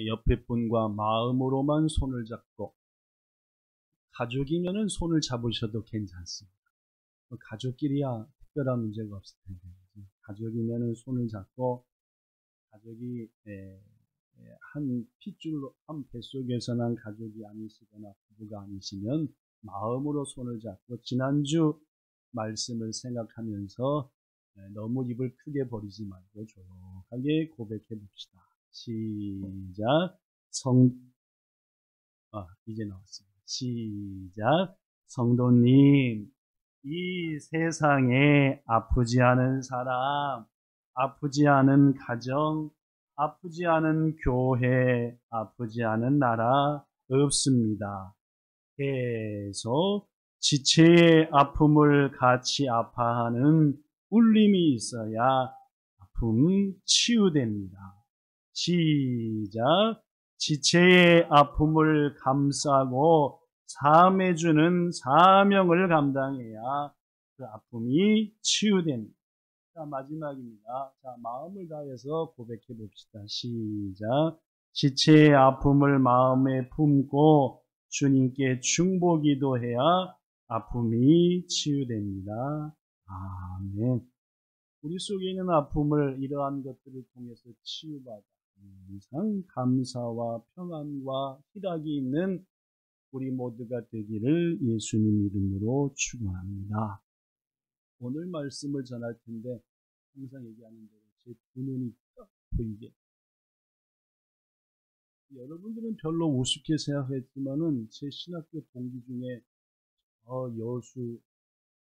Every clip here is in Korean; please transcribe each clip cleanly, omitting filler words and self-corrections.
옆에 분과 마음으로만 손을 잡고, 가족이면은 손을 잡으셔도 괜찮습니다. 가족끼리야 특별한 문제가 없을 텐데, 가족이면은 손을 잡고, 가족이 한 핏줄로, 한 뱃속에서 난 가족이 아니시거나 부부가 아니시면 마음으로 손을 잡고 지난주 말씀을 생각하면서 너무 입을 크게 벌이지 말고 조용하게 고백해 봅시다. 시작. 이제 나왔습니다. 시작. 성도님, 이 세상에 아프지 않은 사람, 아프지 않은 가정, 아프지 않은 교회, 아프지 않은 나라 없습니다. 계속 지체의 아픔을 같이 아파하는 울림이 있어야 아픔 치유됩니다. 시작. 지체의 아픔을 감싸고 사함해주는 사명을 감당해야 그 아픔이 치유됩니다. 자, 마지막입니다. 자, 마음을 다해서 고백해 봅시다. 시작. 지체의 아픔을 마음에 품고 주님께 중보기도해야 아픔이 치유됩니다. 아멘. 우리 속에 있는 아픔을 이러한 것들을 통해서 치유받아 항상 감사와 평안과 희락이 있는 우리 모두가 되기를 예수님 이름으로 축원합니다. 오늘 말씀을 전할 텐데 항상 얘기하는 대로 제 두 눈이 딱 보이게. 여러분들은 별로 우습게 생각했지만은 제 신학교 동기 중에 여수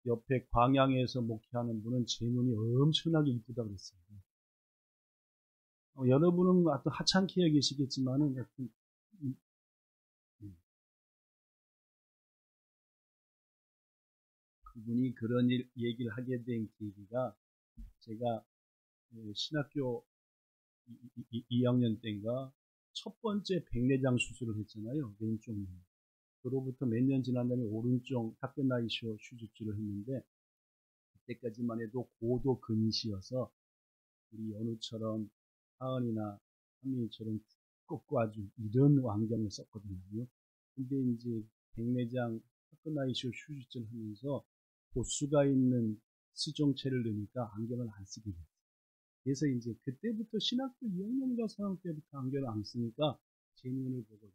옆에 광양에서 목회하는 분은 제 눈이 엄청나게 이쁘다 그랬어요. 여러분은 또 하찮게 여기시겠지만은 그분이 그런 얘기를 하게 된 계기가 제가 신학교 2학년 때인가 첫 번째 백내장 수술을 했잖아요. 왼쪽 눈. 그로부터 몇 년 지난 다음에 오른쪽 타케나이쇼 수술을 했는데 그때까지만 해도 고도 근시여서 우리 연우처럼 하은이나 한민이처럼 두껍고 아주 이런 안경을 썼거든요. 근데 이제 백내장 타케나이쇼 수술을 하면서 도수가 있는 수정체를 넣으니까 안경을 안 쓰게 됐어요. 그래서 이제 그때부터 신학교 2학년과 3학년 때부터 안경을 안 쓰니까 제 눈을 보고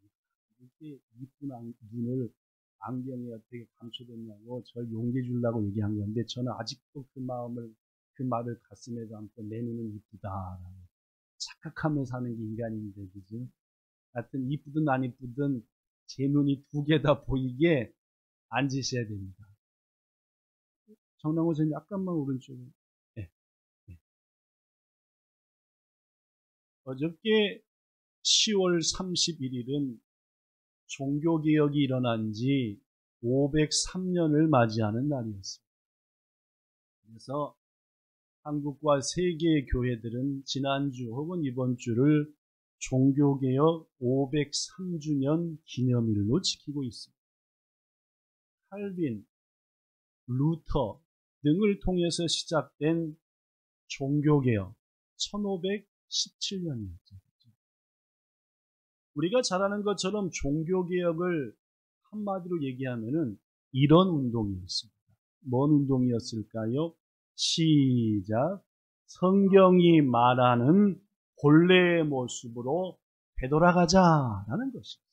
이렇게 이쁜 눈을 안경에 어떻게 감춰뒀냐고 절 용기 주려고 얘기한 건데 저는 아직도 그 말을 가슴에 담고 내 눈은 이쁘다라고 착각하면서 사는 게 인간인데, 그죠? 하여튼 이쁘든 안 이쁘든 제 눈이 두 개 다 보이게 앉으셔야 됩니다. 정남호 선생님 약간만 오른쪽에. 네. 네. 어저께 10월 31일은 종교개혁이 일어난 지 503년을 맞이하는 날이었습니다. 그래서 한국과 세계의 교회들은 지난주 혹은 이번 주를 종교개혁 503주년 기념일로 지키고 있습니다. 칼빈, 루터 등을 통해서 시작된 종교개혁 1517년이었죠. 우리가 잘 아는 것처럼 종교개혁을 한마디로 얘기하면은 이런 운동이었습니다. 뭔 운동이었을까요? 시작. 성경이 말하는 본래의 모습으로 되돌아가자라는 것입니다.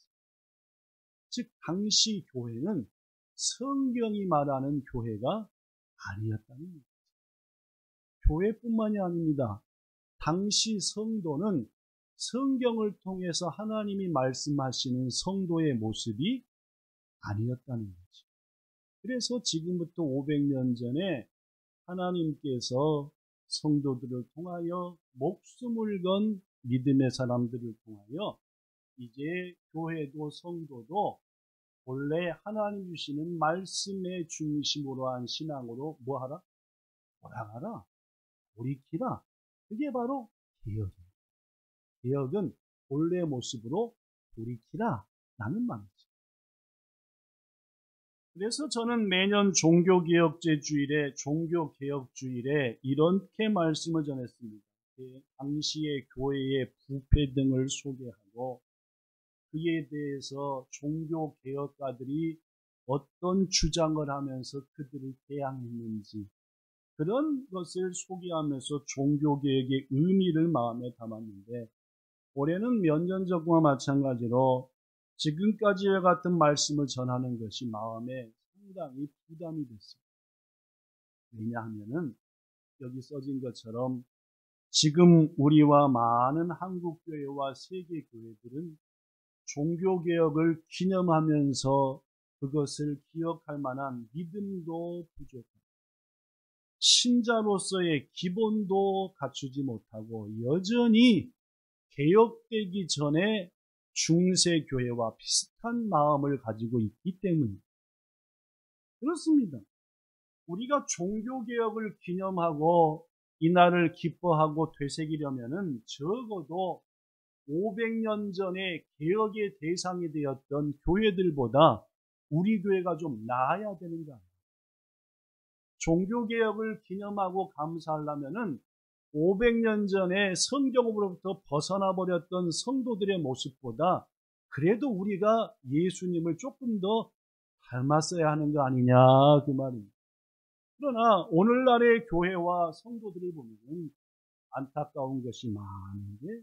즉 당시 교회는 성경이 말하는 교회가 아니었다는 것입니다. 교회뿐만이 아닙니다. 당시 성도는 성경을 통해서 하나님이 말씀하시는 성도의 모습이 아니었다는 거죠. 그래서 지금부터 500년 전에 하나님께서 성도들을 통하여 목숨을 건 믿음의 사람들을 통하여 이제 교회도 성도도 본래 하나님 주시는 말씀의 중심으로 한 신앙으로 뭐하라? 돌아가라. 돌이키라. 그게 바로 개혁입니다. 개혁은 본래의 모습으로 돌이키라 라는 말이죠. 그래서 저는 매년 종교개혁주일에 이렇게 말씀을 전했습니다. 당시의 교회의 부패 등을 소개하고 그에 대해서 종교 개혁가들이 어떤 주장을 하면서 그들을 대항했는지 그런 것을 소개하면서 종교개혁의 의미를 마음에 담았는데 올해는 몇 년 전과 마찬가지로 지금까지와 같은 말씀을 전하는 것이 마음에 상당히 부담이 됐습니다. 왜냐하면은 여기 써진 것처럼 지금 우리와 많은 한국교회와 세계교회들은 종교개혁을 기념하면서 그것을 기억할 만한 믿음도 부족합니다. 신자로서의 기본도 갖추지 못하고 여전히 개혁되기 전에 중세교회와 비슷한 마음을 가지고 있기 때문입니다. 그렇습니다. 우리가 종교개혁을 기념하고 이날을 기뻐하고 되새기려면은 적어도 500년 전에 개혁의 대상이 되었던 교회들보다 우리 교회가 좀 나아야 되는 거 아니에요. 종교개혁을 기념하고 감사하려면은 500년 전에 성경으로부터 벗어나 버렸던 성도들의 모습보다 그래도 우리가 예수님을 조금 더 닮았어야 하는 거 아니냐 그 말입니다. 그러나 오늘날의 교회와 성도들을 보면 안타까운 것이 많은데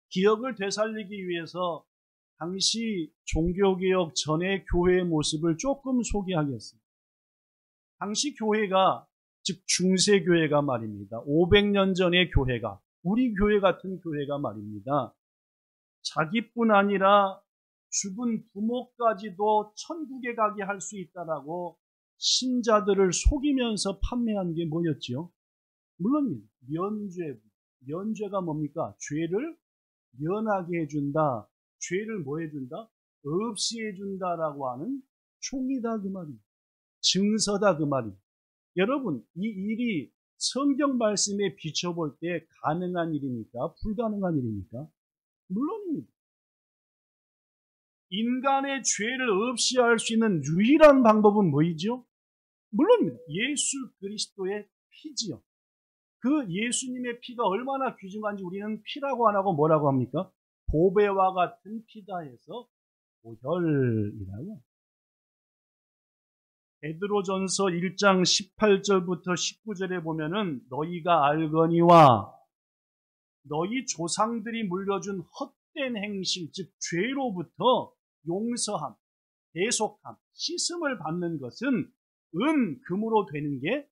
기억을 되살리기 위해서 당시 종교개혁 전의 교회의 모습을 조금 소개하겠습니다. 당시 교회가 즉 중세교회가 말입니다. 500년 전의 교회가 우리 교회 같은 교회가 말입니다. 자기뿐 아니라 죽은 부모까지도 천국에 가게 할 수 있다라고 신자들을 속이면서 판매한 게 뭐였지요? 물론 면죄가 뭡니까? 죄를 면하게 해준다. 죄를 뭐 해준다? 없이 해준다라고 하는 총이다 그 말입니다. 증서다 그 말입니다. 여러분 이 일이 성경 말씀에 비춰볼 때 가능한 일입니까? 불가능한 일입니까? 물론입니다. 인간의 죄를 없이 할 수 있는 유일한 방법은 뭐이죠? 물론입니다. 예수 그리스도의 피지요. 그 예수님의 피가 얼마나 귀중한지 우리는 피라고 안 하고 뭐라고 합니까? 보배와 같은 피다 해서 보혈이라고. 베드로전서 1장 18절부터 19절에 보면은 너희가 알거니와 너희 조상들이 물려준 헛된 행실 즉 죄로부터 용서함, 대속함, 씻음을 받는 것은 금으로 되는 게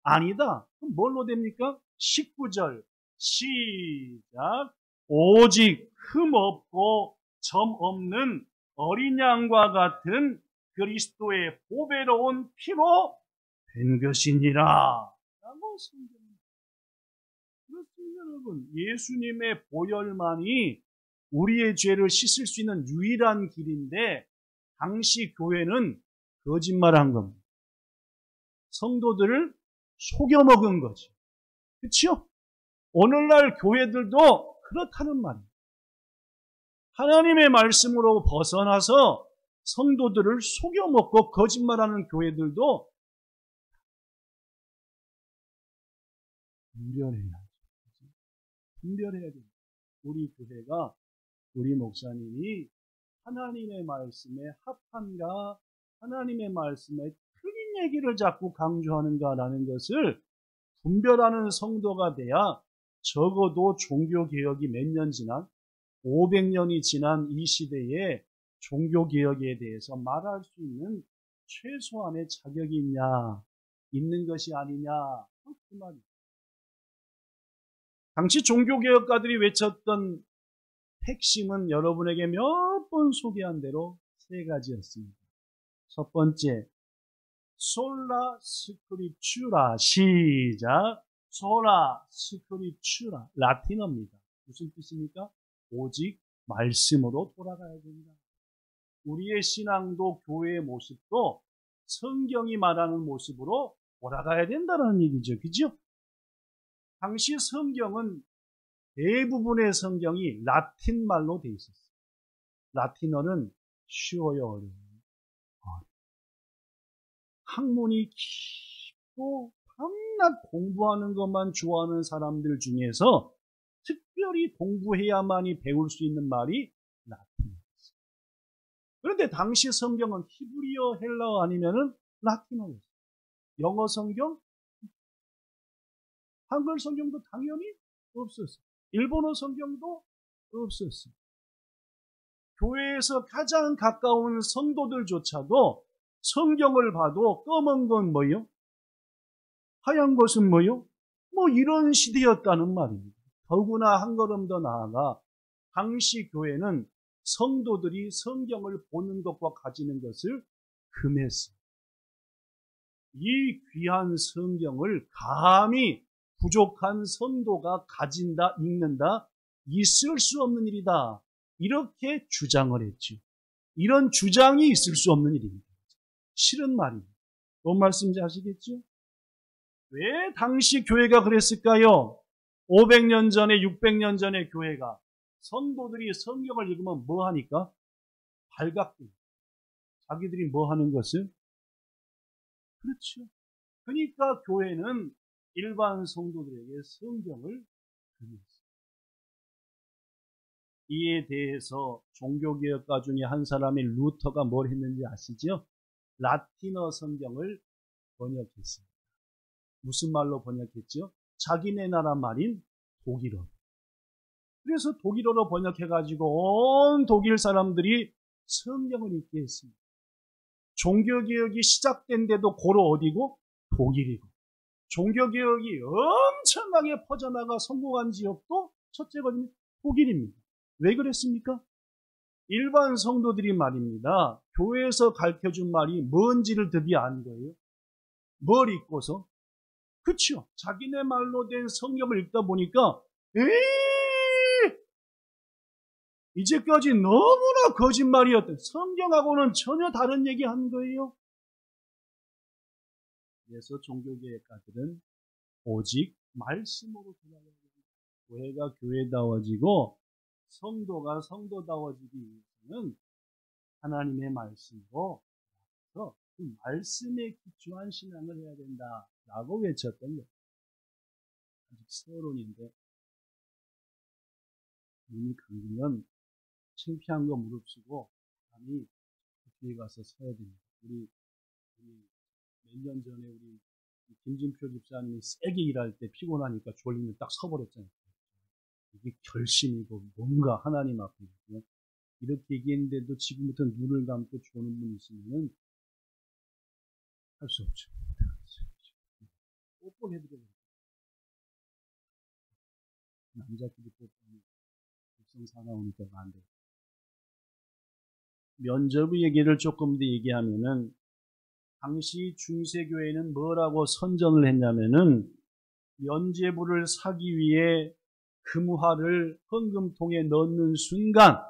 아니다. 그럼 뭘로 됩니까? 19절 시작 오직 흠 없고 점 없는 어린 양과 같은 그리스도의 보배로운 피로 된 것이니라 라고 성경입니다. 그렇습니다 여러분. 예수님의 보혈만이 우리의 죄를 씻을 수 있는 유일한 길인데 당시 교회는 거짓말한 겁니다. 성도들을 속여먹은 거죠. 그렇죠? 오늘날 교회들도 그렇다는 말입니다. 하나님의 말씀으로 벗어나서 성도들을 속여먹고 거짓말하는 교회들도 분별해야 됩니다. 우리 교회가 우리 목사님이 하나님의 말씀에 합한가 하나님의 말씀에 틀린 얘기를 자꾸 강조하는가라는 것을 분별하는 성도가 돼야 적어도 종교개혁이 몇 년 지난 500년이 지난 이 시대에 종교개혁에 대해서 말할 수 있는 최소한의 자격이 있는 것이 아니냐 그 말이에요. 당시 종교개혁가들이 외쳤던 핵심은 여러분에게 몇 번 소개한 대로 세 가지였습니다. 첫 번째, 솔라 스크립추라 시작 솔라 스크립추라 라틴어입니다. 무슨 뜻입니까? 오직 말씀으로 돌아가야 된다. 우리의 신앙도 교회의 모습도 성경이 말하는 모습으로 돌아가야 된다는 얘기죠. 그죠? 당시 성경은 대부분의 성경이 라틴 말로 되어 있었어요. 라틴어는 쉬워요, 어려워요. 학문이 깊고 밤낮 공부하는 것만 좋아하는 사람들 중에서 특별히 공부해야만이 배울 수 있는 말이 라틴어였어요. 그런데 당시 성경은 히브리어, 헬라어 아니면은 라틴어였어요. 영어 성경, 한글 성경도 당연히 없었어요. 일본어 성경도 없었어요. 교회에서 가장 가까운 성도들조차도 성경을 봐도 검은 건 뭐요? 하얀 것은 뭐요? 뭐 이런 시대였다는 말입니다. 더구나 한 걸음 더 나아가 당시 교회는 성도들이 성경을 보는 것과 가지는 것을 금했어요. 이 귀한 성경을 감히 부족한 성도가 가진다, 읽는다, 있을 수 없는 일이다. 이렇게 주장을 했죠. 이런 주장이 있을 수 없는 일입니다. 싫은 말입니다. 뭔 말씀인지 아시겠죠? 왜 당시 교회가 그랬을까요? 500년 전에, 600년 전에 교회가 성도들이 성경을 읽으면 뭐 하니까? 발각돼. 자기들이 뭐 하는 것을? 그렇죠. 그러니까 교회는 일반 성도들에게 성경을 금했어요. 이에 대해서 종교개혁가 중에 한 사람인 루터가 뭘 했는지 아시죠? 라틴어 성경을 번역했습니다. 무슨 말로 번역했죠? 자기네 나라 말인 독일어. 그래서 독일어로 번역해가지고 온 독일 사람들이 성경을 읽게 했습니다. 종교개혁이 시작된데도 고로 어디고? 독일이고. 종교개혁이 엄청나게 퍼져나가 성공한 지역도 첫째거든요. 독일입니다. 왜 그랬습니까? 일반 성도들이 말입니다. 교회에서 가르쳐준 말이 뭔지를 드디어 안 거예요. 뭘 읽고서? 그렇죠. 자기네 말로 된 성경을 읽다 보니까 이제까지 너무나 거짓말이었던 성경하고는 전혀 다른 얘기 한 거예요. 그래서 종교개혁가들은 오직 말씀으로 돌아가야 됩니다. 교회가 교회다워지고 성도가 성도다워지기 위해서는 하나님의 말씀으로 그 말씀에 기초한 신앙을 해야 된다라고 외쳤던 거예요. 아직 서론인데 눈이 감기면 창피한 거 무릅쓰고 감히 뒤에 가서 서야 됩니다. 우리 몇 년 전에 우리 김진표 집사님이 세게 일할 때 피곤하니까 졸리면 딱 서버렸잖아요. 이게 결심이고 뭔가 하나님 앞에 이렇게 얘기했는데도 지금부터 눈을 감고 조는 분 있으면 할 수 없죠. 뽀뽀해드려야 돼요. 남자끼리 뽀뽀하면 백성사 나오니까 안 돼요. 면접 얘기를 조금 더 얘기하면은 당시 중세교회는 뭐라고 선전을 했냐면은 면죄부를 사기 위해 금화를 헌금통에 넣는 순간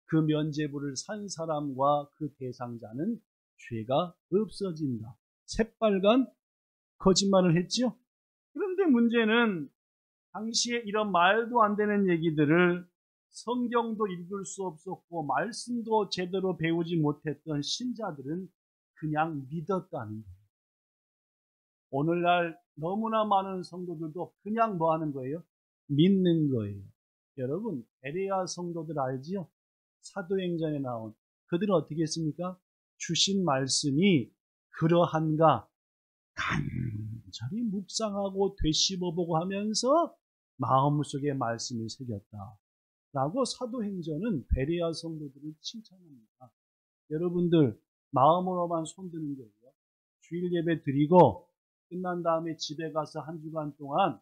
그 면죄부를 산 사람과 그 대상자는 죄가 없어진다. 새빨간 거짓말을 했죠. 그런데 문제는 당시에 이런 말도 안 되는 얘기들을 성경도 읽을 수 없었고 말씀도 제대로 배우지 못했던 신자들은 그냥 믿었다는 거예요. 오늘날 너무나 많은 성도들도 그냥 뭐 하는 거예요? 믿는 거예요. 여러분, 베레아 성도들 알지요? 사도행전에 나온 그들은 어떻게 했습니까? 주신 말씀이 그러한가 간절히 묵상하고 되씹어보고 하면서 마음속에 말씀을 새겼다 라고 사도행전은 베레아 성도들을 칭찬합니다. 여러분들 마음으로만 손드는 거예요. 주일 예배 드리고 끝난 다음에 집에 가서 한 주간 동안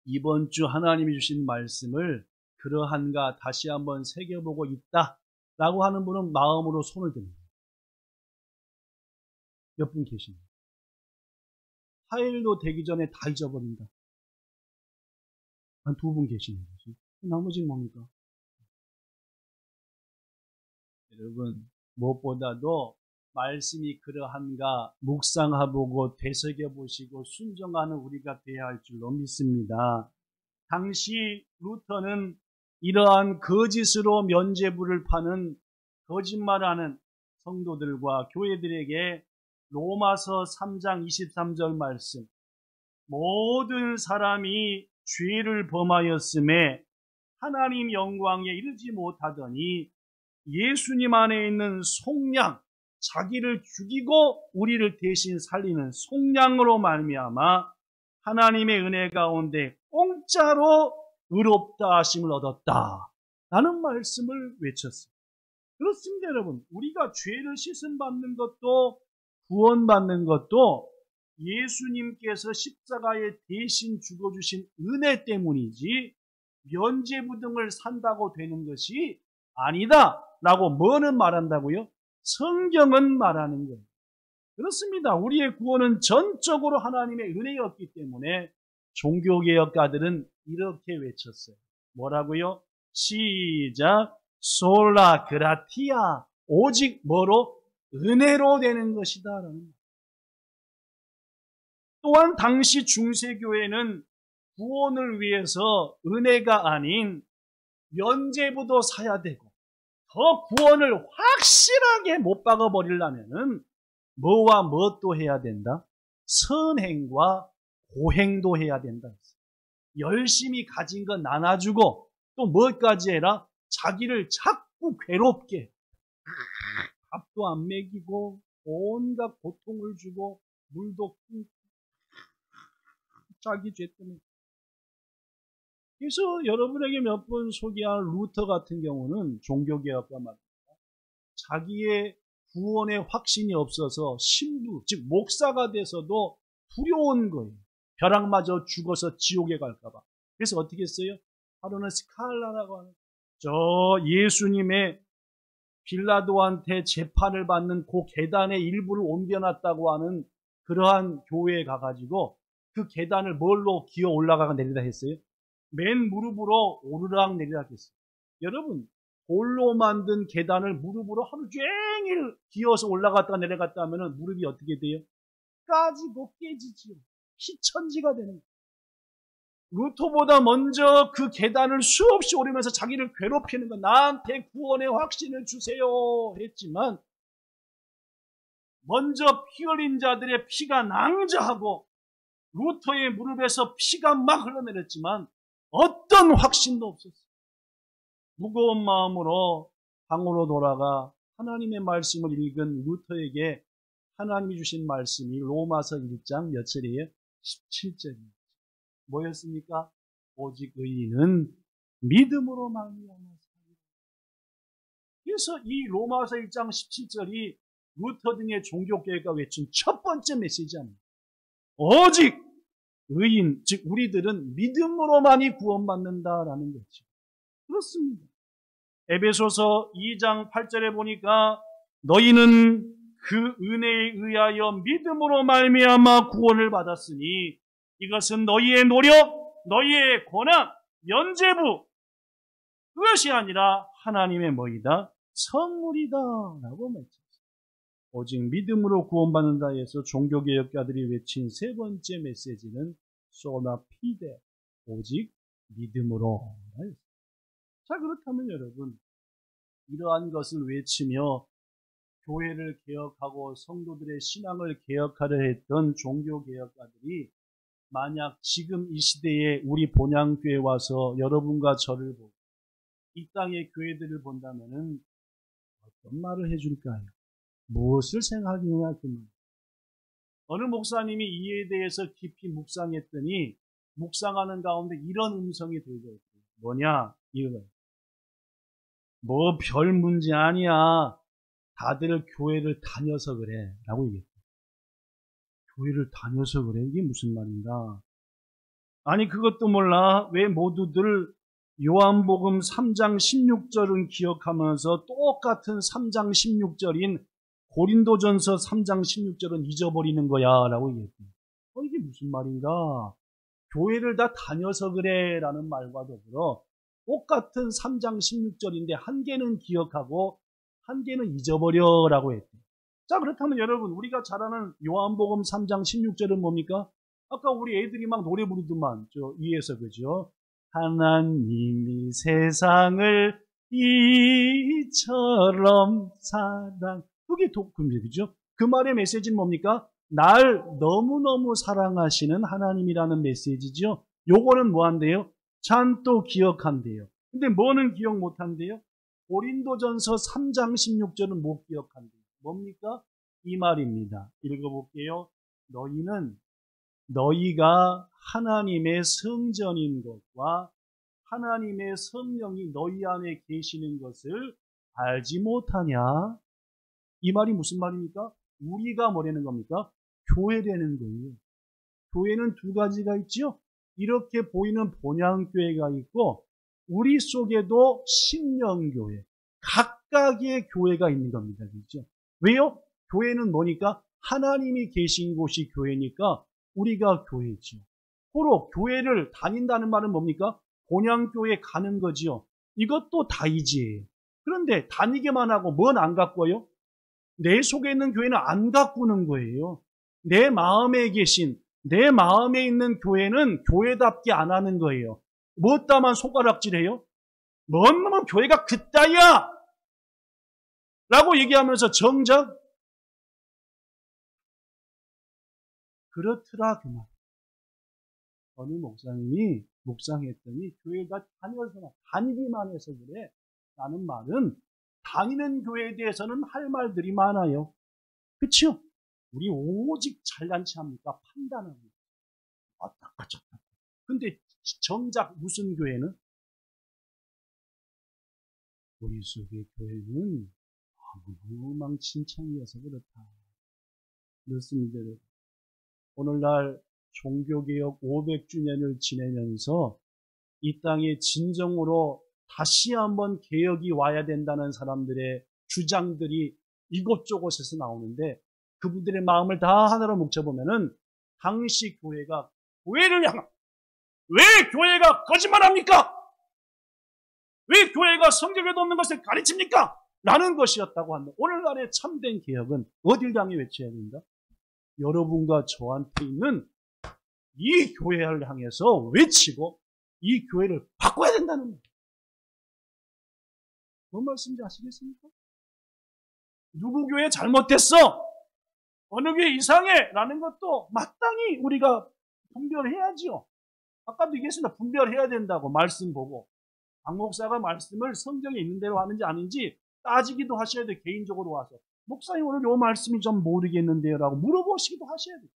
이번 주 하나님이 주신 말씀을 그러한가 다시 한번 새겨보고 있다 라고 하는 분은 마음으로 손을 듭니다. 몇 분 계십니다. 4일도 되기 전에 다 잊어버린다. 한 2분 계시는 거죠. 나머지는 뭡니까? 여러분, 무엇보다도 말씀이 그러한가 묵상해보고 되새겨보시고 순종하는 우리가 되어야 할 줄로 믿습니다. 당시 루터는 이러한 거짓으로 면죄부를 파는 거짓말하는 성도들과 교회들에게 로마서 3장 23절 말씀, 모든 사람이 죄를 범하였음에 하나님 영광에 이르지 못하더니 예수님 안에 있는 속량, 자기를 죽이고 우리를 대신 살리는 속량으로 말미암아 하나님의 은혜 가운데 공짜로 의롭다 하심을 얻었다 라는 말씀을 외쳤습니다. 그렇습니다, 여러분. 우리가 죄를 씻음 받는 것도 구원받는 것도 예수님께서 십자가에 대신 죽어주신 은혜 때문이지 면죄부 등을 산다고 되는 것이 아니다 라고 뭐는 말한다고요? 성경은 말하는 거예요. 그렇습니다. 우리의 구원은 전적으로 하나님의 은혜였기 때문에 종교개혁가들은 이렇게 외쳤어요. 뭐라고요? 시작. 솔라 그라티아. 오직 뭐로? 은혜로 되는 것이다 라는 말. 또한 당시 중세교회는 구원을 위해서 은혜가 아닌 면죄부도 사야 되고 더 구원을 확실하게 못 박아버리려면은 뭐와 뭣도 해야 된다? 선행과 고행도 해야 된다. 열심히 가진 거 나눠주고 또 뭐까지 해라? 자기를 자꾸 괴롭게 밥도 안 먹이고 온갖 고통을 주고 물도 자기 죄 때문에. 그래서 여러분에게 몇 번 소개한 루터 같은 경우는 종교개혁가 말입니다. 자기의 구원의 확신이 없어서 신부, 즉 목사가 돼서도 두려운 거예요. 벼락맞아 죽어서 지옥에 갈까봐. 그래서 어떻게 했어요? 하루는 스칼라라고 하는 저 예수님의 빌라도한테 재판을 받는 그 계단의 일부를 옮겨놨다고 하는 그러한 교회에 가가지고 그 계단을 뭘로 기어 올라가가 내리다 했어요? 맨 무릎으로 오르락 내리락 했어요. 여러분, 돌로 만든 계단을 무릎으로 하루 종일 기어서 올라갔다가 내려갔다 하면 무릎이 어떻게 돼요? 까지고 깨지지요. 피천지가 되는 거예요. 루터보다 먼저 그 계단을 수없이 오르면서 자기를 괴롭히는 거, 나한테 구원의 확신을 주세요 했지만 먼저 피 흘린 자들의 피가 낭자하고 루터의 무릎에서 피가 막 흘러내렸지만 어떤 확신도 없었어요. 무거운 마음으로 방으로 돌아가 하나님의 말씀을 읽은 루터에게 하나님이 주신 말씀이 로마서 1장 몇 절이에요? 17절입니다. 뭐였습니까? 오직 의인은 믿음으로 말미암아 살리라. 그래서 이 로마서 1장 17절이 루터 등의 종교개혁가 외친 첫 번째 메시지입니다. 오직 의인, 즉 우리들은 믿음으로만이 구원받는다라는 거죠. 그렇습니다. 에베소서 2장 8절에 보니까 너희는 그 은혜에 의하여 믿음으로 말미암아 구원을 받았으니 이것은 너희의 노력, 너희의 고난, 면죄부 그것이 아니라 하나님의 뭐이다? 선물이다 라고 말했습니다. 오직 믿음으로 구원받는다 해서 종교개혁가들이 외친 세 번째 메시지는 소나 피데, 오직 믿음으로. 자, 그렇다면 여러분, 이러한 것을 외치며 교회를 개혁하고 성도들의 신앙을 개혁하려 했던 종교개혁가들이 만약 지금 이 시대에 우리 본향교회에 와서 여러분과 저를 보고 이 땅의 교회들을 본다면은 어떤 말을 해줄까요? 무엇을 생각하느냐 그 말. 어느 목사님이 이에 대해서 깊이 묵상했더니 묵상하는 가운데 이런 음성이 들려있어요. 뭐냐? 이거예요. 뭐 별 문제 아니야. 다들 교회를 다녀서 그래 라고 얘기했어요. 교회를 다녀서 그래? 이게 무슨 말인가? 아니 그것도 몰라. 왜 모두들 요한복음 3장 16절은 기억하면서 똑같은 3장 16절인 고린도전서 3장 16절은 잊어버리는 거야 라고 얘기했어요. 이게 무슨 말인가? 교회를 다 다녀서 그래 라는 말과 더불어 똑같은 3장 16절인데 한 개는 기억하고 한 개는 잊어버려 라고 했대요. 자, 그렇다면 여러분, 우리가 잘 아는 요한복음 3장 16절은 뭡니까? 아까 우리 애들이 막 노래 부르더만, 저 위에서, 그죠? 하나님이 세상을 이처럼 사랑. 그게 독금이죠. 그 말의 메시지는 뭡니까? 날 너무너무 사랑하시는 하나님이라는 메시지죠. 요거는 뭐 한대요? 잔또 기억한대요. 근데 뭐는 기억 못한대요? 고린도전서 3장 16절은 못 기억한대요. 뭡니까? 이 말입니다. 읽어볼게요. 너희가 하나님의 성전인 것과 하나님의 성령이 너희 안에 계시는 것을 알지 못하냐? 이 말이 무슨 말입니까? 우리가 뭐라는 겁니까? 교회라는 거예요. 교회는 두 가지가 있죠. 이렇게 보이는 본향교회가 있고 우리 속에도 신령교회, 각각의 교회가 있는 겁니다. 그렇죠? 왜요? 교회는 뭐니까? 하나님이 계신 곳이 교회니까 우리가 교회죠. 서로 교회를 다닌다는 말은 뭡니까? 본향교회 가는 거지요. 이것도 다이지예요. 그런데 다니기만 하고 뭔 안 가꿔요? 내 속에 있는 교회는 안 가꾸는 거예요. 내 마음에 있는 교회는 교회답게 안 하는 거예요. 뭐다만 손가락질해요? 뭔 놈은 교회가 그따위야! 라고 얘기하면서 정작 그렇더라 그 말. 어느 목사님이 묵상했더니 교회가 다니기만 해서 그래 라는 말은 다니는 교회에 대해서는 할 말들이 많아요. 그렇죠? 우리 오직 잘난치 합니까? 판단합니다. 왔다가 쳤다. 근데 정작 무슨 교회는? 우리 속의 교회는 엉망진창이어서 그렇다. 그렇습니다. 오늘날 종교개혁 500주년을 지내면서 이 땅에 진정으로 다시 한번 개혁이 와야 된다는 사람들의 주장들이 이곳저곳에서 나오는데 그분들의 마음을 다 하나로 묵혀보면은 당시 교회가 교회를 향한 왜 교회가 거짓말합니까? 왜 교회가 성경에도 없는 것을 가르칩니까? 라는 것이었다고 한다. 오늘날의 참된 개혁은 어딜 향해 외쳐야 된다? 여러분과 저한테 있는 이 교회를 향해서 외치고 이 교회를 바꿔야 된다는 거예요. 뭔 말씀인지 아시겠습니까? 누구 교회 잘못됐어? 어느 교회 이상해? 라는 것도 마땅히 우리가 분별해야지요. 아까도 얘기했습니다. 분별해야 된다고 말씀 보고 박 목사가 말씀을 성경에 있는 대로 하는지 아닌지 따지기도 하셔야 돼요. 개인적으로 와서 목사님 오늘 이 말씀이 좀 모르겠는데요 라고 물어보시기도 하셔야 돼요.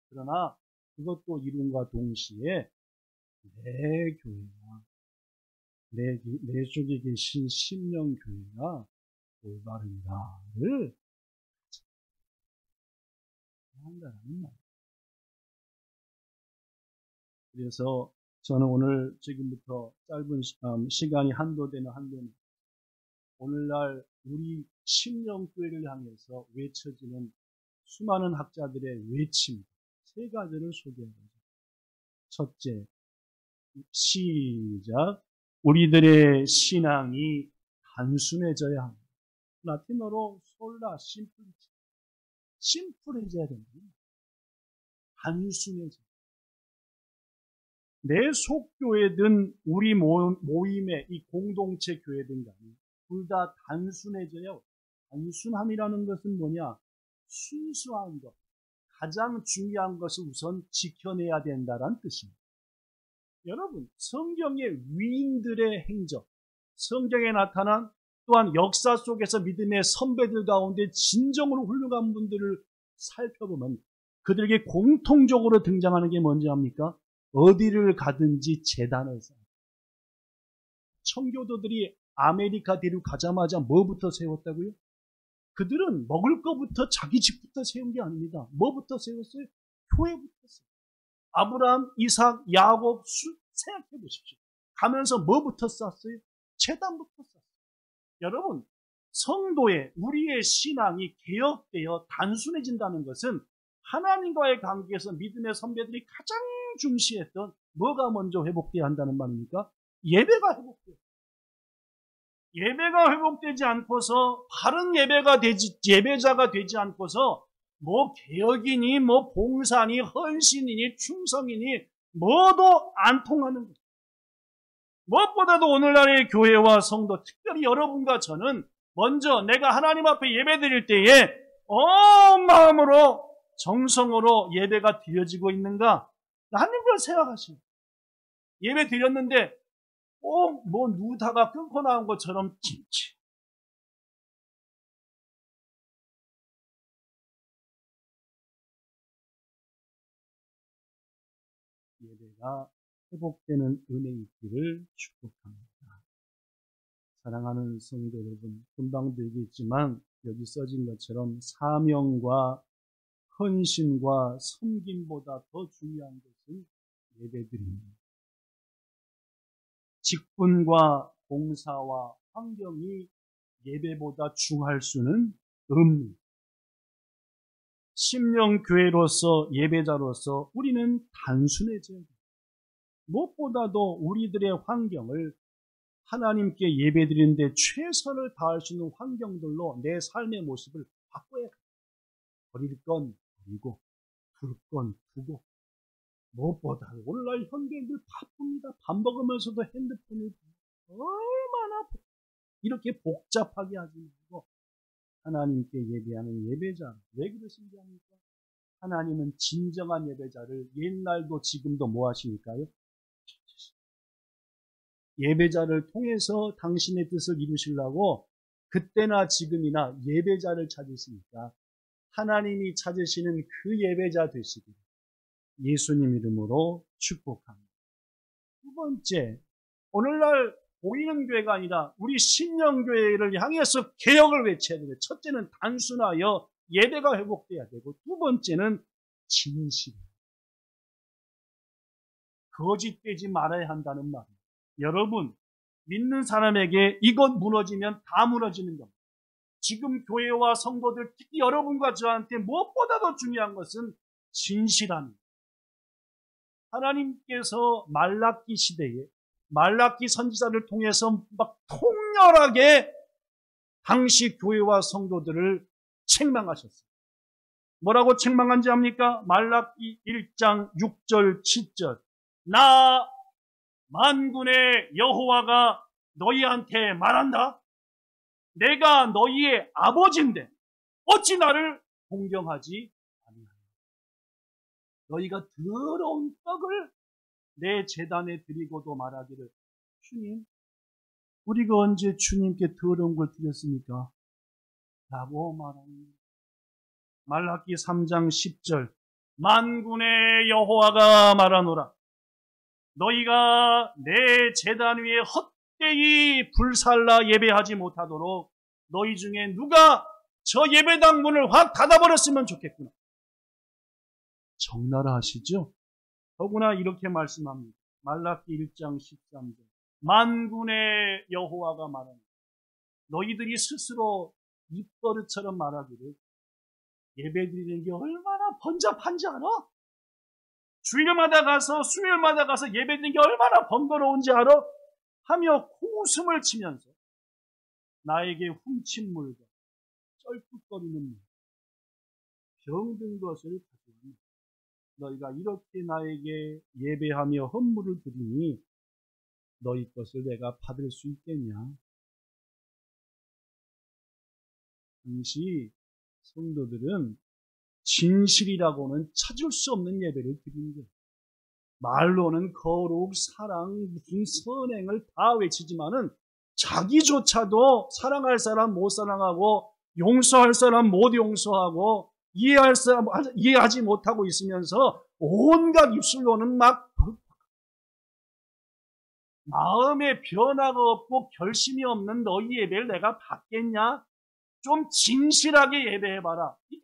그러나 그것도 이룬과 동시에 내 교회가 내 속에 계신 심령교회가 올바른가를 한다는 말. 그래서 저는 오늘 지금부터 짧은 시간이 한도되는 오늘날 우리 심령교회를 향해서 외쳐지는 수많은 학자들의 외침 세 가지를 소개해보죠. 첫째, 시작. 우리들의 신앙이 단순해져야 합니다. 라틴어로 솔라 심플해져야 됩니다. 단순해져. 내 속교회든 우리 모임의 이 공동체 교회든 간에 둘 다 단순해져야. 단순함이라는 것은 뭐냐? 순수한 것, 가장 중요한 것을 우선 지켜내야 된다는 뜻입니다. 여러분, 성경의 위인들의 행적, 성경에 나타난 또한 역사 속에서 믿음의 선배들 가운데 진정으로 훌륭한 분들을 살펴보면 그들에게 공통적으로 등장하는 게 뭔지 압니까? 어디를 가든지 제단을 쌓아요. 청교도들이 아메리카 대륙 가자마자 뭐부터 세웠다고요? 그들은 먹을 것부터 자기 집부터 세운 게 아닙니다. 뭐부터 세웠어요? 교회부터 세웠어요. 아브라함, 이삭, 야곱 생각해 보십시오. 가면서 뭐부터 쌓았어요? 제단부터 쌓았어요. 여러분, 성도의 우리의 신앙이 개혁되어 단순해진다는 것은 하나님과의 관계에서 믿음의 선배들이 가장 중시했던 뭐가 먼저 회복돼야 한다는 말입니까? 예배가 회복돼요. 예배가 회복되지 않고서 바른 예배자가 되지 않고서 뭐 개혁이니 뭐 봉사니 헌신이니 충성이니 뭐도 안 통하는 거죠. 무엇보다도 오늘날의 교회와 성도, 특별히 여러분과 저는 먼저 내가 하나님 앞에 예배 드릴 때에 온 마음으로 정성으로 예배가 드려지고 있는가? 하나님 그걸 생각하시고 예배 드렸는데 꼭 뭐 누다가 끊고 나온 것처럼 진치. 예배가 회복되는 은혜 있기를 축복합니다. 사랑하는 성도 여러분, 금방도 얘기했지만 여기 써진 것처럼 사명과 헌신과 섬김보다 더 중요한 것은 예배드립니다. 직분과 봉사와 환경이 예배보다 중할 수는 없습니다. 심령교회로서 예배자로서 우리는 단순해져야 됩니다. 무엇보다도 우리들의 환경을 하나님께 예배드리는데 최선을 다할 수 있는 환경들로 내 삶의 모습을 바꿔야 합니다. 버릴 건 버리고 둘 건 두고 무엇보다 오늘날 현대인들 바쁩니다. 밥 먹으면서도 핸드폰을 얼마나 이렇게 복잡하게 하지 말고 하나님께 예배하는 예배자. 왜 그러신지 압니까? 하나님은 진정한 예배자를 옛날도 지금도 뭐 하시니까요? 예배자를 통해서 당신의 뜻을 이루시려고 그때나 지금이나 예배자를 찾으시니까 하나님이 찾으시는 그 예배자 되시기를 예수님 이름으로 축복합니다. 두 번째, 오늘날 보이는 교회가 아니라 우리 신령교회를 향해서 개혁을 외쳐야 되는데, 첫째는 단순하여 예배가 회복돼야 되고, 두 번째는 진실. 거짓되지 말아야 한다는 말입니다. 여러분, 믿는 사람에게 이것 무너지면 다 무너지는 겁니다. 지금 교회와 성도들, 특히 여러분과 저한테 무엇보다도 중요한 것은 진실함입니다. 하나님께서 말라기 시대에 말라기 선지자를 통해서 막 통렬하게 당시 교회와 성도들을 책망하셨어요. 뭐라고 책망한지 압니까? 말라기 1장 6절 7절. 나 만군의 여호와가 너희한테 말한다. 내가 너희의 아버지인데 어찌 나를 공경하지 아니하냐. 너희가 더러운 떡을 내 제단에 드리고도 말하기를, 주님, 우리가 언제 주님께 더러운 걸 드렸습니까? 라고 말합니다. 말라기 3장 10절. 만군의 여호와가 말하노라. 너희가 내 제단 위에 헛되이 불살라 예배하지 못하도록 너희 중에 누가 저 예배당 문을 확 닫아버렸으면 좋겠구나. 적나라 하시죠? 더구나 이렇게 말씀합니다. 말라기 1장 13절. 만군의 여호와가 말합니다. 너희들이 스스로 입버릇처럼 말하기를, 예배드리는 게 얼마나 번잡한지 알아? 주일마다 가서 수요일마다 가서 예배드리는 게 얼마나 번거로운지 알아? 하며 코웃음을 치면서 나에게 훔친 물과 쩔뚝거리는 물, 병든 것을 가져옵니다. 너희가 이렇게 나에게 예배하며 헌물을 드리니 너희 것을 내가 받을 수 있겠냐? 당시 성도들은 진실이라고는 찾을 수 없는 예배를 드리는 거예요. 말로는 거룩, 사랑, 무슨 선행을 다 외치지만은 자기조차도 사랑할 사람 못 사랑하고 용서할 사람 못 용서하고 이해할 사람 이해하지 못하고 있으면서 온갖 입술로는 막 마음에 변화가 없고 결심이 없는 너희 예배를 내가 받겠냐? 좀 진실하게 예배해봐라. 이게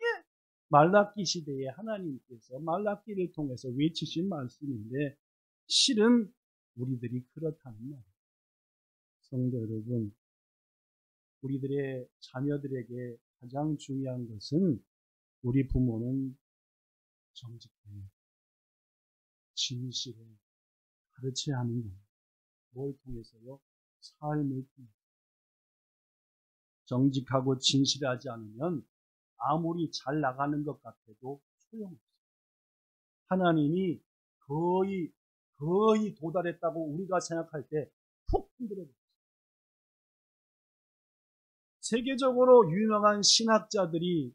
말라기 시대에 하나님께서 말라기를 통해서 외치신 말씀인데, 실은 우리들이 그렇다는 말이에요. 성도 여러분, 우리들의 자녀들에게 가장 중요한 것은 우리 부모는 정직해, 진실해 가르쳐야 하는 겁니다. 뭘 통해서요? 삶을 통해서. 정직하고 진실하지 않으면 아무리 잘 나가는 것 같아도 소용없어요. 하나님이 거의 도달했다고 우리가 생각할 때 푹 흔들어 버렸어요. 세계적으로 유명한 신학자들이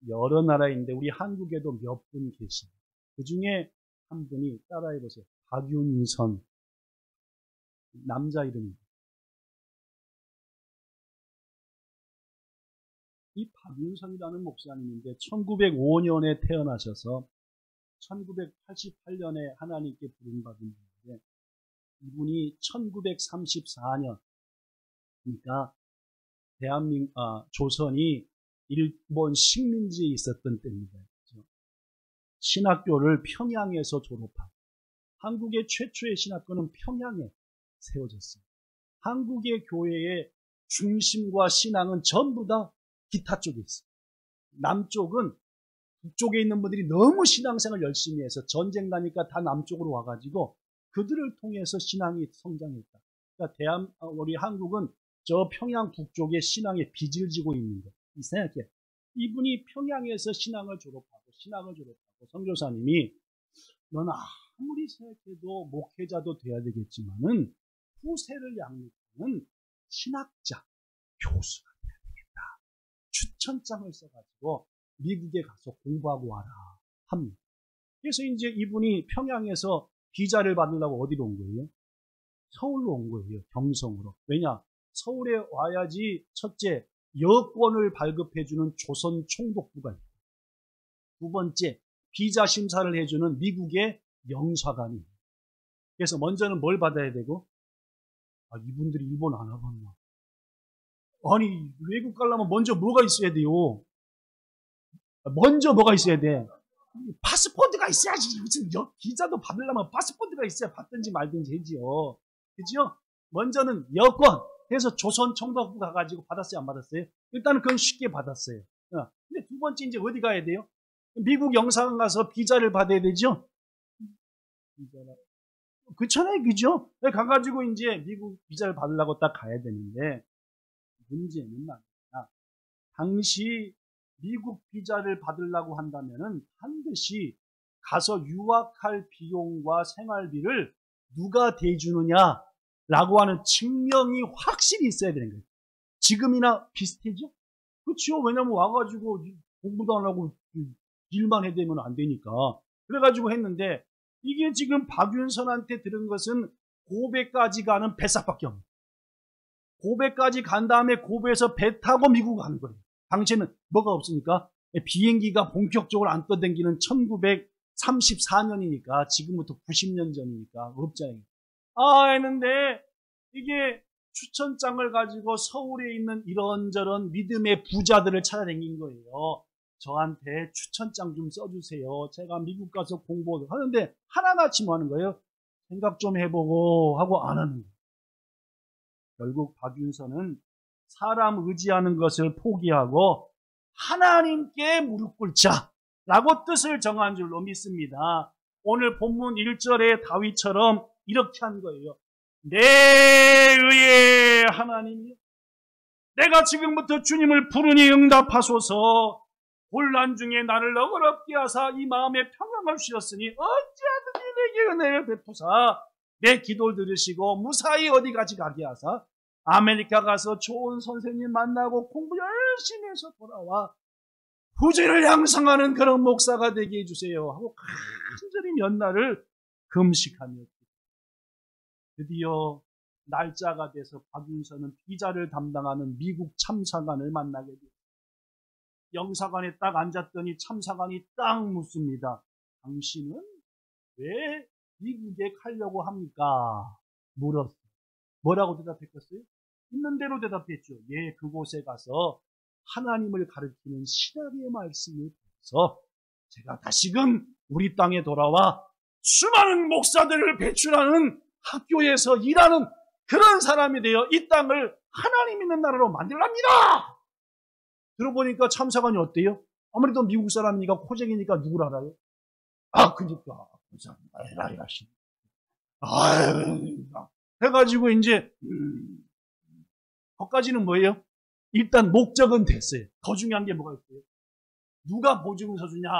여러 나라인데 우리 한국에도 몇 분 계십니다. 그 중에 한 분이 따라해 보세요. 박윤선. 남자 이름입니다. 이 박윤선이라는 목사님인데 1905년에 태어나셔서 1988년에 하나님께 부름받은 분인데 이분이 1934년 그러니까 조선이 일본 식민지에 있었던 때입니다. 신학교를 평양에서 졸업하고 한국의 최초의 신학교는 평양에 세워졌습니다. 한국의 교회의 중심과 신앙은 전부 다 기타 쪽에 있어요. 남쪽은 북쪽에 있는 분들이 너무 신앙생활 열심히 해서 전쟁 나니까 다 남쪽으로 와가지고 그들을 통해서 신앙이 성장했다. 그러니까 우리 한국은 저 평양 북쪽에 신앙의 빚을 지고 있는데 생각해. 이분이 평양에서 신앙을 졸업하고 선교사님이 넌 아무리 생각해도 목회자도 돼야 되겠지만은 후세를 양육하는 신학자, 교수가 돼야 되겠다. 추천장을 써가지고 미국에 가서 공부하고 와라 합니다. 그래서 이제 이분이 평양에서 비자를 받으려고 어디로 온 거예요? 서울로 온 거예요. 경성으로. 왜냐? 서울에 와야지 첫째 여권을 발급해주는 조선 총독부가 있고 두 번째 비자 심사를 해주는 미국의 영사관이 있고 그래서 먼저는 뭘 받아야 되고 이분들이 일본 안 와봤나? 아니 외국 가려면 먼저 뭐가 있어야 돼요? 먼저 뭐가 있어야 돼? 파스포드가 있어야지. 무슨 비자도 받으려면 파스포드가 있어야 받든지 말든지 하지요. 그죠? 먼저는 여권. 그래서 조선 총독부 가가지고 받았어요? 안 받았어요? 일단은 그건 쉽게 받았어요. 근데 두 번째 이제 어디 가야 돼요? 미국 영사관 가서 비자를 받아야 되죠? 그렇잖아요. 그죠? 가가지고 이제 미국 비자를 받으려고 딱 가야 되는데 문제는 말이야. 당시 미국 비자를 받으려고 한다면은 반드시 가서 유학할 비용과 생활비를 누가 대주느냐라고 하는 증명이 확실히 있어야 되는 거예요. 지금이나 비슷하죠? 그렇죠. 왜냐면 와가지고 공부도 안 하고 일만 해대면 안 되니까. 그래가지고 했는데 이게 지금 박윤선한테 들은 것은 고베까지 가는 배삭밖에 없는 거예요. 고베까지 간 다음에 고베에서 배 타고 미국 가는 거예요. 당시에는 뭐가 없으니까 비행기가 본격적으로 안 떠다니는 1934년이니까 지금부터 90년 전이니까 없잖아요. 했는데 이게 추천장을 가지고 서울에 있는 이런저런 믿음의 부자들을 찾아다닌 거예요. 저한테 추천장 좀 써주세요. 제가 미국 가서 공부를 하는데 하나같이 뭐 하는 거예요? 생각 좀 해보고 하고 안 하는 거예요. 결국 박윤선은 사람 의지하는 것을 포기하고 하나님께 무릎 꿇자 라고 뜻을 정한 줄로 믿습니다. 오늘 본문 1절에 다윗처럼 이렇게 한 거예요. 내 의의 하나님이요, 내가 지금부터 주님을 부르니 응답하소서. 혼란 중에 나를 너그럽게 하사 이 마음에 평강을 주셨으니 어찌하든지 내게 은혜를 베푸사 내 기도를 들으시고 무사히 어디까지 가게 하사 아메리카 가서 좋은 선생님 만나고 공부 열심히 해서 돌아와 후지를 양성하는 그런 목사가 되게 해주세요 하고 간절히 몇 날을 금식하며 드디어 날짜가 돼서 박윤선은 비자를 담당하는 미국 참사관을 만나게 됩니다. 영사관에 딱 앉았더니 참사관이 딱 묻습니다. 당신은 왜 미국에 가려고 합니까? 물었어요. 뭐라고 대답했겠어요? 있는 대로 대답했죠. 예, 그곳에 가서 하나님을 가르치는 신학의 말씀을 통해서 제가 다시금 우리 땅에 돌아와 수많은 목사들을 배출하는 학교에서 일하는 그런 사람이 되어 이 땅을 하나님 있는 나라로 만들랍니다. 들어보니까 참사관이 어때요? 아무래도 미국 사람이니까 코쟁이니까 누굴 알아요? 그니까 에라이 하시. 해가지고 이제 거기까지는 뭐예요? 일단 목적은 됐어요. 더 중요한 게 뭐가 있어요? 누가 보증서 주냐?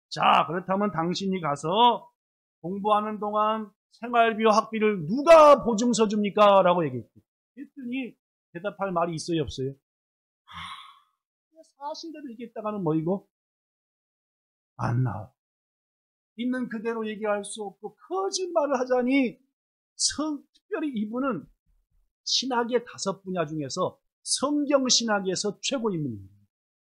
자, 그렇다면 당신이 가서 공부하는 동안 생활비와 학비를 누가 보증서 줍니까? 라고 얘기했어요. 그랬더니 대답할 말이 있어요, 없어요? 사실대로 얘기했다가는 뭐이고? 안 나와. 있는 그대로 얘기할 수 없고 거짓말을 하자니 특별히 이분은 신학의 5분야 중에서 성경 신학에서 최고 인물입니다.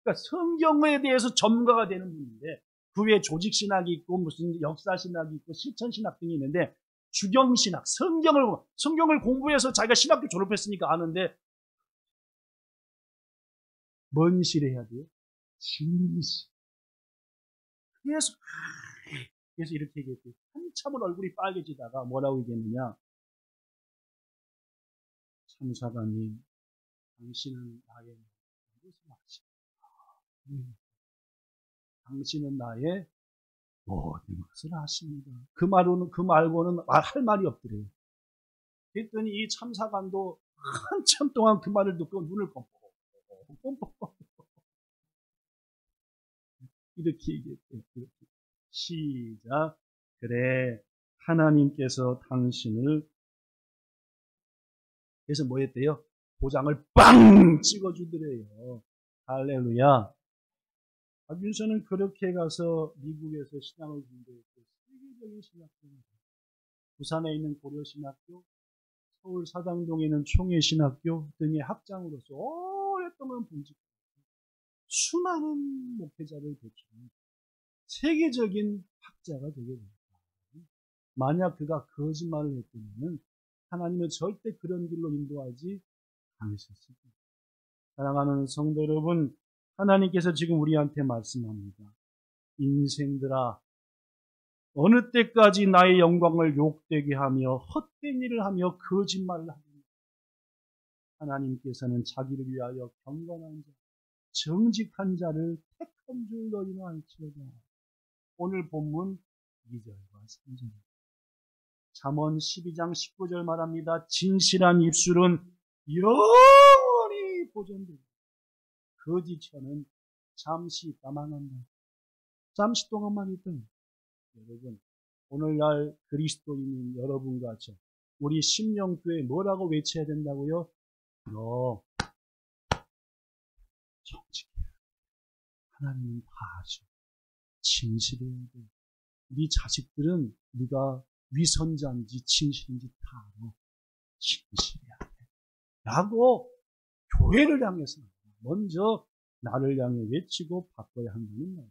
그러니까 성경에 대해서 전문가가 되는 분인데 그 외에 조직 신학이 있고 무슨 역사 신학이 있고 실천 신학 등이 있는데 주경 신학, 성경을 공부해서 자기가 신학교 졸업했으니까 아는데 뭔 시를 해야 돼요? 진시. 그래서 이렇게 얘기했대요. 한참을 얼굴이 빨개지다가 뭐라고 얘기했느냐? 참사관님, 당신은 나의 무엇을 아십니까? 당신은 나의 모든 것을 아십니다. 그 말고는 할 말이 없더래요. 그랬더니 이 참사관도 한참 동안 그 말을 듣고 눈을 껌뻑 이렇게 얘기했대요. 시작. 그래, 하나님께서 당신을, 그래서 뭐 했대요? 도장을 빵 찍어주더래요. 할렐루야. 박윤서는 그렇게 가서 미국에서 신앙을 공부했고 세계적인 신학교입니다. 부산에 있는 고려신학교, 서울 사당동에 있는 총회신학교 등의 학장으로서 오랫동안 분직했고 수많은 목회자를 배출한 세계적인 학자가 되게 됩니다. 만약 그가 거짓말을 했다면 하나님은 절대 그런 길로 인도하지 않으셨을 겁니다. 사랑하는 성도 여러분, 하나님께서 지금 우리한테 말씀합니다. 인생들아, 어느 때까지 나의 영광을 욕되게 하며 헛된 일을 하며 거짓말을 하느냐. 하나님께서는 자기를 위하여 경건한 자, 정직한 자를 택한 줄 너희는 알지어다. 오늘 본문 2절과 3절입니다. 잠언 12장 19절 말합니다. 진실한 입술은 영원히 보존된다. 거짓 혀는 잠시 있다 망한다. 잠시 동안만 있다. 여러분, 오늘날 그리스도인인 여러분과 저, 우리 심령교회 뭐라고 외쳐야 된다고요? 너 정직해. 하나님은 다 아셔. 진실해야 돼. 네 자식들은 네가 위선자인지 진실인지 다 알아. 진실해야 돼. 라고 교회를 향해서 먼저 나를 향해 외치고 바꿔야 한다는 말.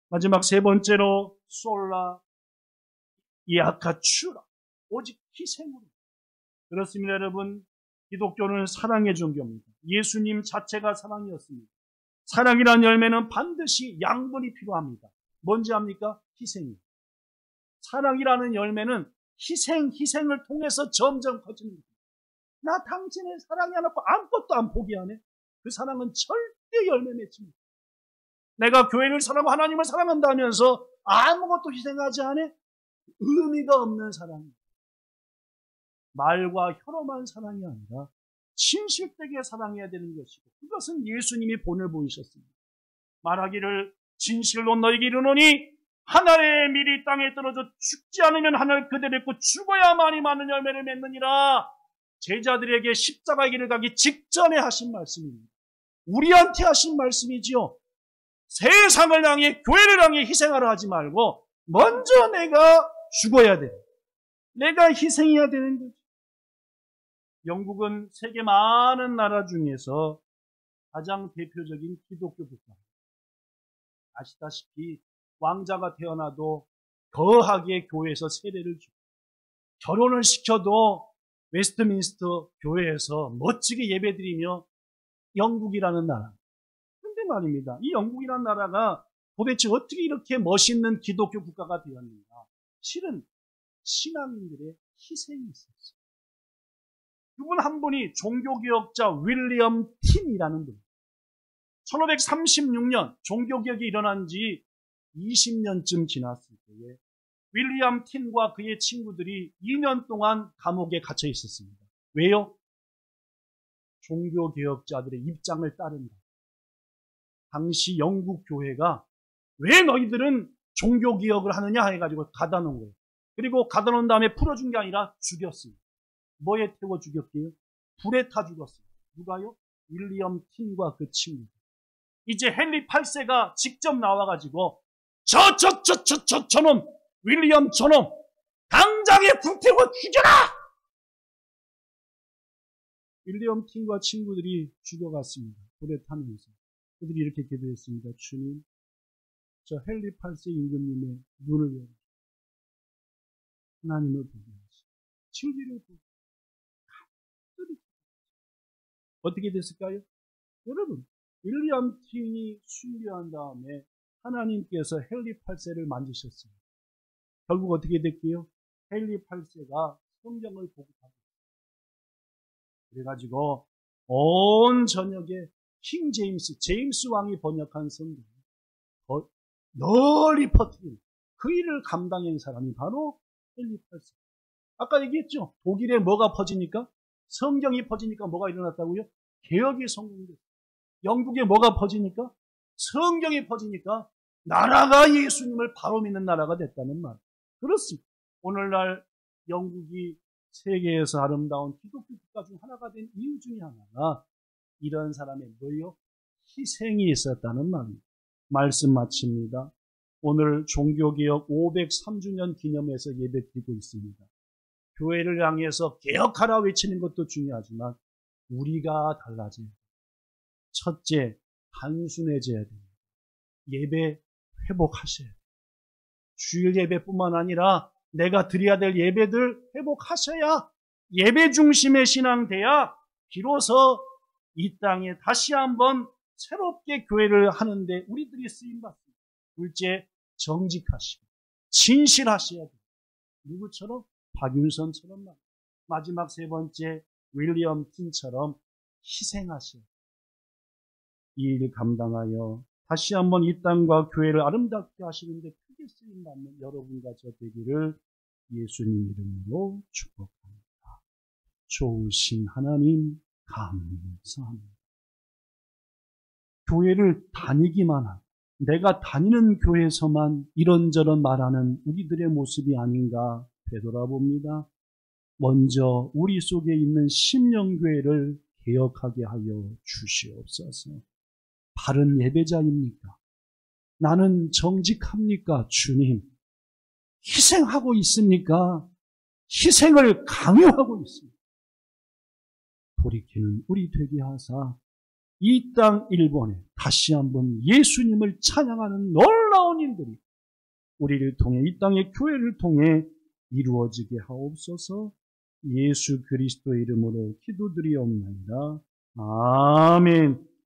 마지막 3번째로 솔라 이아카추라, 오직 희생으로. 그렇습니다. 여러분, 기독교는 사랑의 종교입니다. 예수님 자체가 사랑이었습니다. 사랑이라는 열매는 반드시 양분이 필요합니다. 뭔지 압니까? 희생이에요. 사랑이라는 열매는 희생을 통해서 점점 커집니다. 나 당신을 사랑이 안 하고 아무것도 안 포기하네. 그 사랑은 절대 열매 맺습니다. 내가 교회를 사랑하고 하나님을 사랑한다면서 아무것도 희생하지 않아? 의미가 없는 사랑입니다. 말과 혀로만 사랑이 아니라 진실되게 사랑해야 되는 것이고 그것은 예수님이 본을 보이셨습니다. 말하기를 진실로 너희에게 이르노니 하늘의 밀이 땅에 떨어져 죽지 않으면 하늘 그대로 있고 죽어야만이 많은 열매를 맺느니라. 제자들에게 십자가의 길을 가기 직전에 하신 말씀입니다. 우리한테 하신 말씀이지요. 세상을 향해 교회를 향해 희생하라 하지 말고 먼저 내가 죽어야 돼. 내가 희생해야 되는 거죠. 영국은 세계 많은 나라 중에서 가장 대표적인 기독교 국가입니다. 아시다시피 왕자가 태어나도 거하게 교회에서 세례를 주고 결혼을 시켜도 웨스트민스터 교회에서 멋지게 예배드리며 영국이라는 나라. 근데 말입니다. 이 영국이라는 나라가 도대체 어떻게 이렇게 멋있는 기독교 국가가 되었는가? 실은 신앙인들의 희생이 있었어요. 그분 한 분이 종교개혁자 윌리엄 틴이라는 분. 1536년 종교개혁이 일어난 지 20년쯤 지났을 때에 윌리엄 틴과 그의 친구들이 2년 동안 감옥에 갇혀 있었습니다. 왜요? 종교개혁자들의 입장을 따른다. 당시 영국 교회가 왜 너희들은 종교개혁을 하느냐 해가지고 가다놓은 거예요. 그리고 가다놓은 다음에 풀어준 게 아니라 죽였습니다. 뭐에 태워 죽였게요? 불에 타 죽었어요. 누가요? 윌리엄 틴과 그 친구. 이제 헨리 8세가 직접 나와가지고 저놈 윌리엄 저놈 당장에 불태워 죽여라! 윌리엄 틴과 친구들이 죽어갔습니다. 불에 타면서. 그들이 이렇게 기도했습니다. 주님, 저 헨리 8세 임금님의 눈을 열어 하나님을 보게 하시고 진리를 보게 하시고. 어떻게 됐을까요? 여러분, 윌리엄 틴이 순교한 다음에 하나님께서 헨리 8세를 만지셨어요. 결국 어떻게 됐게요? 헨리 8세가 성경을 보고하고 그래가지고 온 전역에 킹 제임스 왕이 번역한 성경을 널리 퍼뜨린 그 일을 감당한 사람이 바로 헨리 8세. 아까 얘기했죠? 독일에 뭐가 퍼지니까? 성경이 퍼지니까 뭐가 일어났다고요? 개혁이 성공됐어요. 영국에 뭐가 퍼지니까? 성경이 퍼지니까 나라가 예수님을 바로 믿는 나라가 됐다는 말. 그렇습니다. 오늘날 영국이 세계에서 아름다운 기독교 국가 중 하나가 된 이유 중에 하나가 이런 사람의 뭐요? 희생이 있었다는 말입니다. 말씀 마칩니다. 오늘 종교개혁 503주년 기념해서 예배드리고 있습니다. 교회를 향해서 개혁하라 외치는 것도 중요하지만 우리가 달라져야 돼요. 첫째, 단순해져야 됩니다. 예배 회복하셔야 돼요. 주일 예배뿐만 아니라 내가 드려야 될 예배들 회복하셔야 예배 중심의 신앙 돼야 비로소 이 땅에 다시 한번 새롭게 교회를 하는데 우리들이 쓰임받습니다. 둘째, 정직하시고 진실하셔야 돼요. 누구처럼? 박윤선처럼 말이에요. 마지막 세 번째, 윌리엄 틴처럼 희생하셔야 돼요. 이 일을 감당하여 다시 한번 이 땅과 교회를 아름답게 하시는데 크게 쓰임받는 여러분과 저 되기를 예수님 이름으로 축복합니다. 좋으신 하나님 감사합니다. 교회를 다니기만 하고 내가 다니는 교회에서만 이런저런 말하는 우리들의 모습이 아닌가 되돌아봅니다. 먼저 우리 속에 있는 심령교회를 개혁하게 하여 주시옵소서. 바른 예배자입니까? 나는 정직합니까? 주님, 희생하고 있습니까? 희생을 강요하고 있습니다. 돌이키는 우리 되게 하사 이 땅 일본에 다시 한번 예수님을 찬양하는 놀라운 일들이 우리를 통해 이 땅의 교회를 통해 이루어지게 하옵소서. 예수 그리스도의 이름으로 기도드리옵나이다. 아멘.